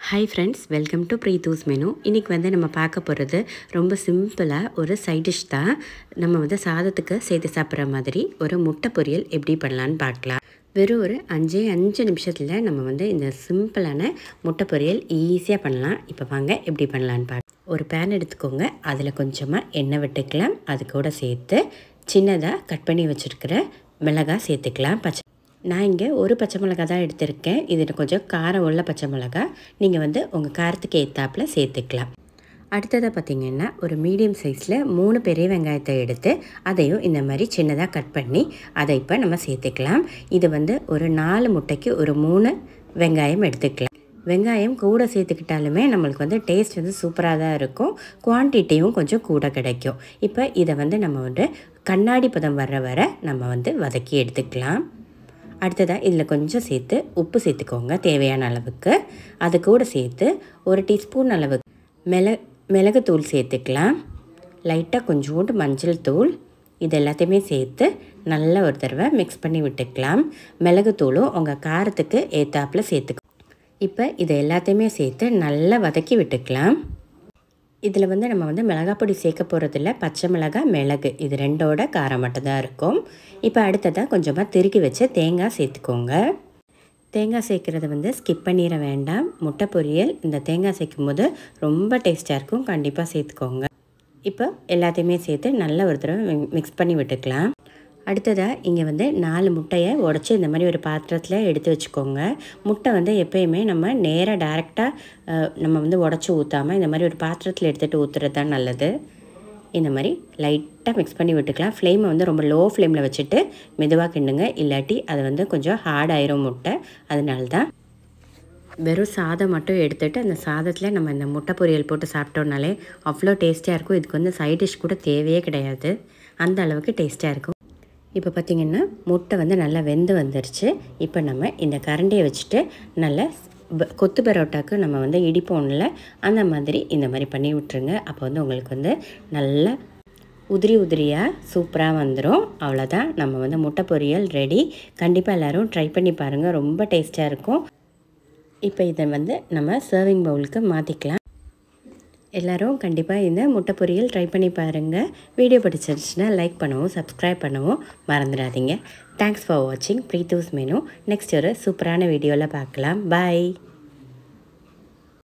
Hi friends, welcome to Preethu's menu. இன்றைக்கி வந்து நம்ம பார்க்க போகிறது ரொம்ப சிம்பிளாக ஒரு சைட் டிஷ் தான். நம்ம வந்து சாதத்துக்கு சேர்த்து சாப்பிட்ற மாதிரி ஒரு முட்டை பொரியல் எப்படி பண்ணலான்னு பார்க்கலாம். வெறும் ஒரு 5 நிமிஷத்தில் நம்ம வந்து இந்த சிம்பிளான முட்டை பொரியல் ஈஸியாக பண்ணலாம். இப்போ வாங்க எப்படி பண்ணலான்னு பார்க்கலாம். ஒரு பேன் எடுத்துக்கோங்க, அதில் கொஞ்சமாக எண்ணெய் விட்டுக்கலாம். அது கூட சேர்த்து சின்னதாக கட் பண்ணி வச்சுருக்கிற மிளகாய் சேர்த்துக்கலாம். நான் இங்கே ஒரு பச்சை மிளகாய் தான் எடுத்திருக்கேன். இதில் கொஞ்சம் காரம் உள்ள பச்சை மிளகாய் நீங்கள் வந்து உங்கள் காரத்துக்கு ஏற்றாப்பில் சேர்த்துக்கலாம். அடுத்ததாக பார்த்திங்கன்னா ஒரு மீடியம் சைஸில் 3 பெரிய வெங்காயத்தை எடுத்து அதையும் இந்த மாதிரி சின்னதாக கட் பண்ணி அதை இப்போ நம்ம சேர்த்துக்கலாம். இது வந்து ஒரு 4 முட்டைக்கு ஒரு 3 வெங்காயம் எடுத்துக்கலாம். வெங்காயம் கூட சேர்த்துக்கிட்டாலுமே நம்மளுக்கு வந்து டேஸ்ட் வந்து சூப்பராக தான் இருக்கும். குவான்டிட்டியும் கொஞ்சம் கூட கிடைக்கும். இப்போ இதை வந்து நம்ம வந்து கண்ணாடி பதம் வர நம்ம வந்து வதக்கி எடுத்துக்கலாம். அடுத்ததாக இதில் கொஞ்சம் சேர்த்து உப்பு சேர்த்துக்கோங்க தேவையான அளவுக்கு. அது கூட சேர்த்து 1 டீஸ்பூன் அளவுக்கு மிளகுத்தூள் சேர்த்துக்கலாம். லைட்டாக கொஞ்சோண்டு மஞ்சள் தூள், இது எல்லாத்தையுமே சேர்த்து நல்லா ஒரு தடவை மிக்ஸ் பண்ணி விட்டுக்கலாம். மிளகுத்தூளும் உங்கள் காரத்துக்கு ஏற்றாப்பில் சேர்த்துக்கோ. இப்போ இதை எல்லாத்தையுமே சேர்த்து நல்லா வதக்கி விட்டுக்கலாம். இதில் வந்து நம்ம வந்து மிளகாய் பொடி சேர்க்க போகிறதில்ல, பச்சை மிளகாய் மிளகு இது 2ஓட காரம் மட்டும்தான் இருக்கும். இப்போ அடுத்ததாக கொஞ்சமாக திருக்கி வச்சு தேங்காய் சேர்த்துக்கோங்க. தேங்காய் சேர்க்குறது வந்து ஸ்கிப் பண்ணிட வேண்டாம். முட்டை பொரியல் இந்த தேங்காய் சேர்க்கும் போது ரொம்ப டேஸ்ட்டாக இருக்கும், கண்டிப்பாக சேர்த்துக்கோங்க. இப்போ எல்லாத்தையுமே சேர்த்து நல்லா ஒரு தடவை மிக்ஸ் பண்ணி விட்டுக்கலாம். அடுத்ததாக இங்கே வந்து 4 முட்டையை உடச்சி இந்த மாதிரி ஒரு பாத்திரத்தில் எடுத்து வச்சுக்கோங்க. முட்டை வந்து எப்போயுமே நம்ம நேராக டைரெக்டாக நம்ம வந்து உடச்சி ஊற்றாமல் இந்த மாதிரி ஒரு பாத்திரத்தில் எடுத்துகிட்டு ஊற்றுறது தான் நல்லது. இந்த மாதிரி லைட்டாக மிக்ஸ் பண்ணி விட்டுக்கலாம். ஃப்ளேமை வந்து ரொம்ப லோ ஃப்ளேமில் வச்சுட்டு மெதுவாக கிண்டுங்க, இல்லாட்டி அது வந்து கொஞ்சம் ஹார்ட் ஆயிரும் முட்டை. அதனால தான் வெறும் சாதம் மட்டும் எடுத்துகிட்டு அந்த சாதத்தில் நம்ம இந்த முட்டை பொரியல் போட்டு சாப்பிட்டோம்னாலே அவ்வளோ டேஸ்டியாக இருக்கும். இதுக்கு வந்து சைட் டிஷ் கூட தேவையே கிடையாது, அந்த அளவுக்கு டேஸ்ட்டாக இருக்கும். இப்போ பார்த்திங்கன்னா முட்டை வந்து நல்லா வெந்து வந்துருச்சு. இப்போ நம்ம இந்த கரண்டியை வச்சுட்டு நல்லா கொத்து பரோட்டாக்கு நம்ம வந்து இடிப்போம்ல அந்த மாதிரி இந்த மாதிரி பண்ணி விட்டுருங்க. அப்போ வந்து உங்களுக்கு வந்து நல்லா உதிரியாக சூப்பராக வந்துடும். அவ்வளோதான், நம்ம வந்து முட்டை பொரியல் ரெடி. கண்டிப்பாக எல்லோரும் ட்ரை பண்ணி பாருங்கள், ரொம்ப டேஸ்ட்டாக இருக்கும். இப்போ இதை வந்து நம்ம சர்விங் பவுலுக்கு மாற்றிக்கலாம். எல்லோரும் கண்டிப்பாக இந்த முட்டை பொரியல் ட்ரை பண்ணி பாருங்கள். வீடியோ பிடிச்சிருச்சுன்னா லைக் பண்ணவும் சப்ஸ்கிரைப் பண்ணவும் மறந்துடாதீங்க. தேங்க்ஸ் ஃபார் வாட்சிங் ப்ரீத்தூஸ் மெனு. நெக்ஸ்ட் ஒரு சூப்பரான வீடியோவில் பார்க்கலாம். பாய்.